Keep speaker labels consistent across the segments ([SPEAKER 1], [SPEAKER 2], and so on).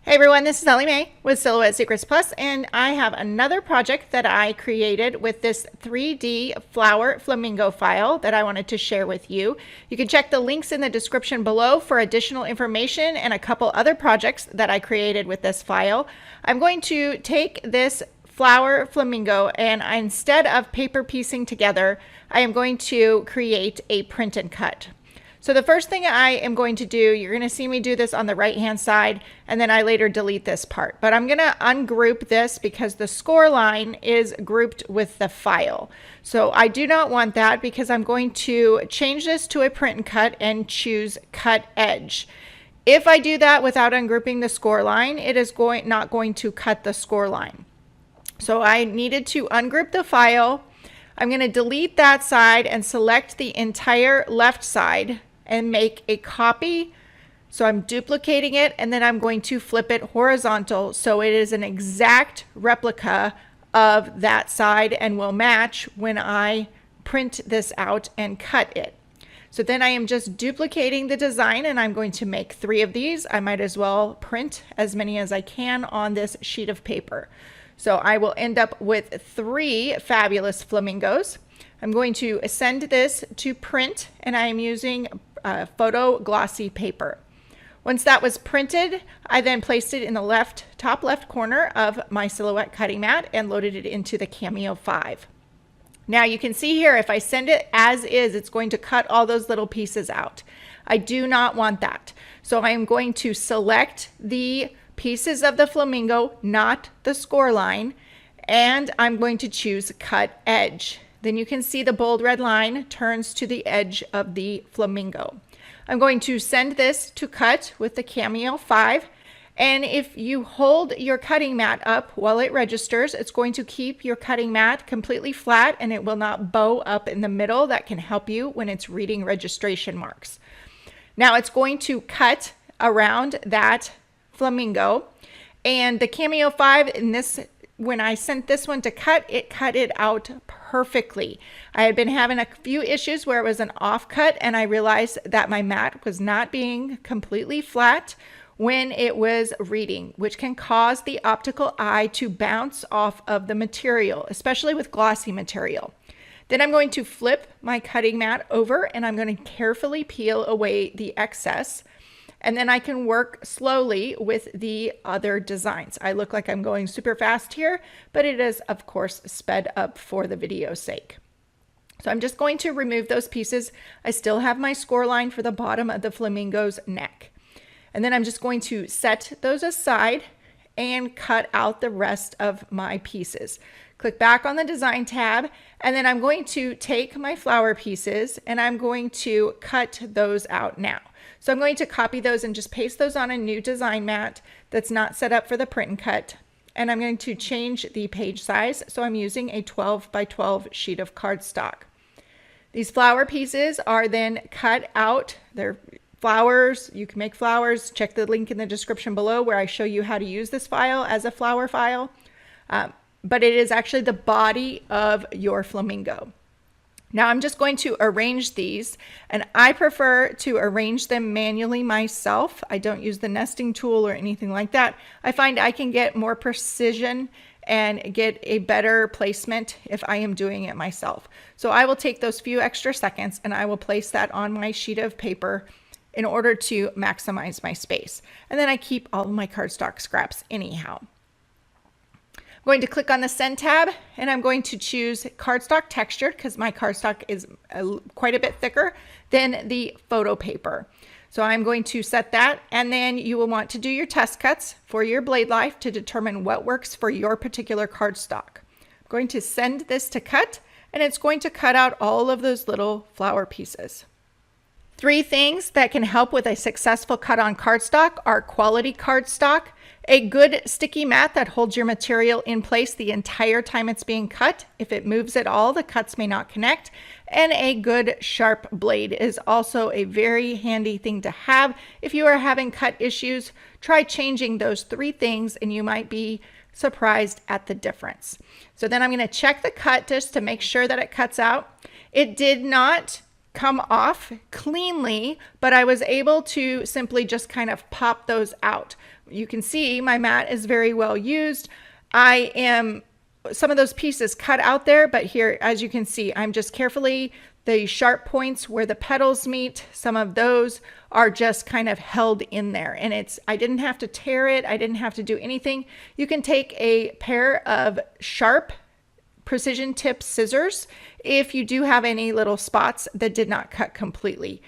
[SPEAKER 1] Hey everyone, this is Ellie Mae with Silhouette Secrets Plus, and I have another project that I created with this 3D Flower Flamingo file that I wanted to share with you. You can check the links in the description below for additional information and a couple other projects that I created with this file. I'm going to take this Flower Flamingo and instead of paper piecing together, I am going to create a print and cut. So the first thing I am going to do, you're going to see me do this on the right hand side, and then I later delete this part. But I'm going to ungroup this because the score line is grouped with the file. So I do not want that because I'm going to change this to a print and cut and choose cut edge. If I do that without ungrouping the score line, it is not going to cut the score line. So I needed to ungroup the file. I'm going to delete that side and select the entire left side and make a copy. So I'm duplicating it, and then I'm going to flip it horizontal so it is an exact replica of that side and will match when I print this out and cut it. So then I am just duplicating the design, and I'm going to make 3 of these. I might as well print as many as I can on this sheet of paper. So I will end up with 3 fabulous flamingos. I'm going to send this to print, and I am using photo glossy paper. Once that was printed, I then placed it in the top left corner of my Silhouette cutting mat and loaded it into the Cameo 5. Now you can see here, if I send it as is, it's going to cut all those little pieces out. I do not want that. So I am going to select the pieces of the flamingo, not the score line, and I'm going to choose cut edge. Then you can see the bold red line turns to the edge of the flamingo. I'm going to send this to cut with the Cameo 5, and if you hold your cutting mat up while it registers, it's going to keep your cutting mat completely flat and it will not bow up in the middle. That can help you when it's reading registration marks. Now it's going to cut around that flamingo, and the Cameo 5 in this, when I sent this one to cut it out perfectly. I had been having a few issues where it was an off cut, and I realized that my mat was not being completely flat when it was reading, which can cause the optical eye to bounce off of the material, especially with glossy material. Then I'm going to flip my cutting mat over, and I'm going to carefully peel away the excess. And then I can work slowly with the other designs. I look like I'm going super fast here, but it is of course sped up for the video's sake. So I'm just going to remove those pieces. I still have my score line for the bottom of the flamingo's neck. And then I'm just going to set those aside and cut out the rest of my pieces. Click back on the design tab, and then I'm going to take my flower pieces and I'm going to cut those out now. So I'm going to copy those and just paste those on a new design mat that's not set up for the print and cut. And I'm going to change the page size. So I'm using a 12 by 12 sheet of cardstock. These flower pieces are then cut out. They're flowers. You can make flowers. Check the link in the description below where I show you how to use this file as a flower file. But it is actually the body of your flamingo. Now I'm just going to arrange these, and I prefer to arrange them manually myself. I don't use the nesting tool or anything like that. I find I can get more precision and get a better placement if I am doing it myself. So I will take those few extra seconds and I will place that on my sheet of paper in order to maximize my space. And then I keep all of my cardstock scraps anyhow. I'm going to click on the Send tab, and I'm going to choose cardstock texture because my cardstock is quite a bit thicker than the photo paper. So I'm going to set that, and then you will want to do your test cuts for your blade life to determine what works for your particular cardstock. I'm going to send this to cut, and it's going to cut out all of those little flower pieces. 3 things that can help with a successful cut on cardstock are quality cardstock, a good sticky mat that holds your material in place the entire time it's being cut. If it moves at all, the cuts may not connect. And a good sharp blade is also a very handy thing to have. If you are having cut issues, try changing those 3 things and you might be surprised at the difference. So then I'm going to check the cut just to make sure that it cuts out. It did not come off cleanly, but I was able to simply just kind of pop those out. You can see my mat is very well used. I am some of those pieces cut out there, but here, as you can see, I'm just carefully, the sharp points where the petals meet, some of those are just kind of held in there. And I didn't have to tear it. I didn't have to do anything. You can take a pair of sharp precision tip scissors if you do have any little spots that did not cut completely.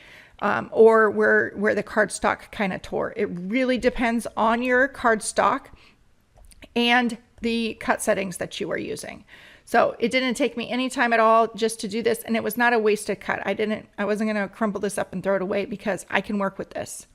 [SPEAKER 1] Or where the cardstock kind of tore. It really depends on your cardstock and the cut settings that you are using. So it didn't take me any time at all just to do this, and it was not a wasted cut. I wasn't going to crumple this up and throw it away because I can work with this.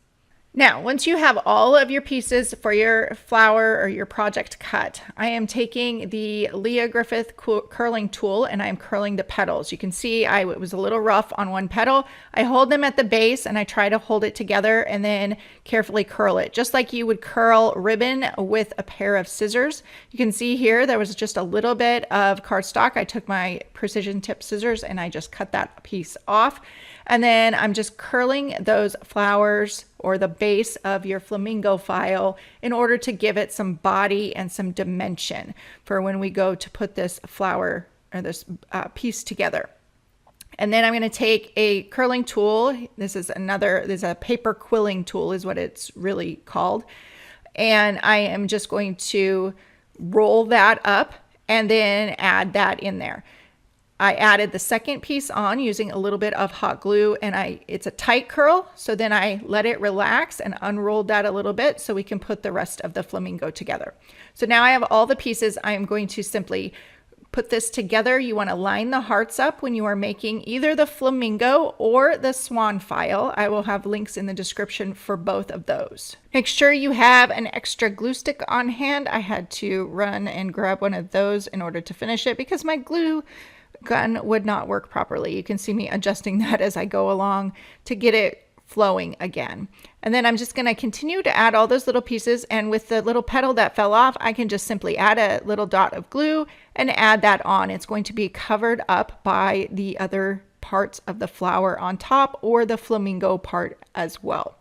[SPEAKER 1] Now, once you have all of your pieces for your flower or your project cut, I am taking the Leah Griffith curling tool and I'm curling the petals. You can see it was a little rough on one petal. I hold them at the base and I try to hold it together and then carefully curl it, just like you would curl ribbon with a pair of scissors. You can see here there was just a little bit of cardstock. I took my precision tip scissors and I just cut that piece off. And then I'm just curling those flowers or the base of your flamingo file in order to give it some body and some dimension for when we go to put this flower or this piece together. And then I'm going to take a curling tool. This is a paper quilling tool is what it's really called. And I am just going to roll that up and then add that in there. I added the second piece on using a little bit of hot glue, and it's a tight curl. So then I let it relax and unrolled that a little bit so we can put the rest of the flamingo together. So now I have all the pieces. I am going to simply put this together. You want to line the hearts up when you are making either the flamingo or the swan file. I will have links in the description for both of those. Make sure you have an extra glue stick on hand. I had to run and grab one of those in order to finish it because my glue gun would not work properly. You can see me adjusting that as I go along to get it flowing again. And then I'm just going to continue to add all those little pieces, and with the little petal that fell off, I can just simply add a little dot of glue and add that on. It's going to be covered up by the other parts of the flower on top or the flamingo part as well.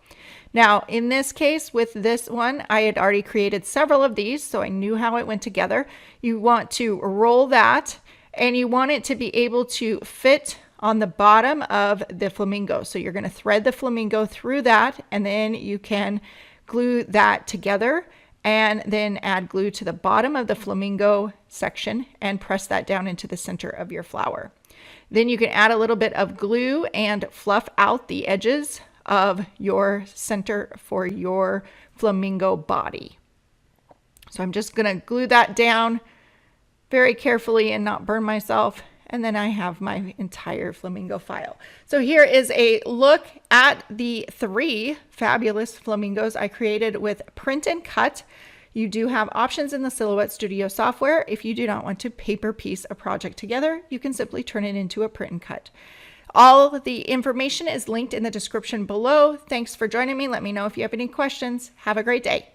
[SPEAKER 1] Now, in this case, with this one, I had already created several of these, so I knew how it went together. You want to roll that, and you want it to be able to fit on the bottom of the flamingo. So you're going to thread the flamingo through that, and then you can glue that together and then add glue to the bottom of the flamingo section and press that down into the center of your flower. Then you can add a little bit of glue and fluff out the edges of your center for your flamingo body. So I'm just going to glue that down very carefully and not burn myself. And then I have my entire flamingo file. So here is a look at the 3 fabulous flamingos I created with print and cut. You do have options in the Silhouette Studio software. If you do not want to paper piece a project together, you can simply turn it into a print and cut. All of the information is linked in the description below. Thanks for joining me. Let me know if you have any questions. Have a great day.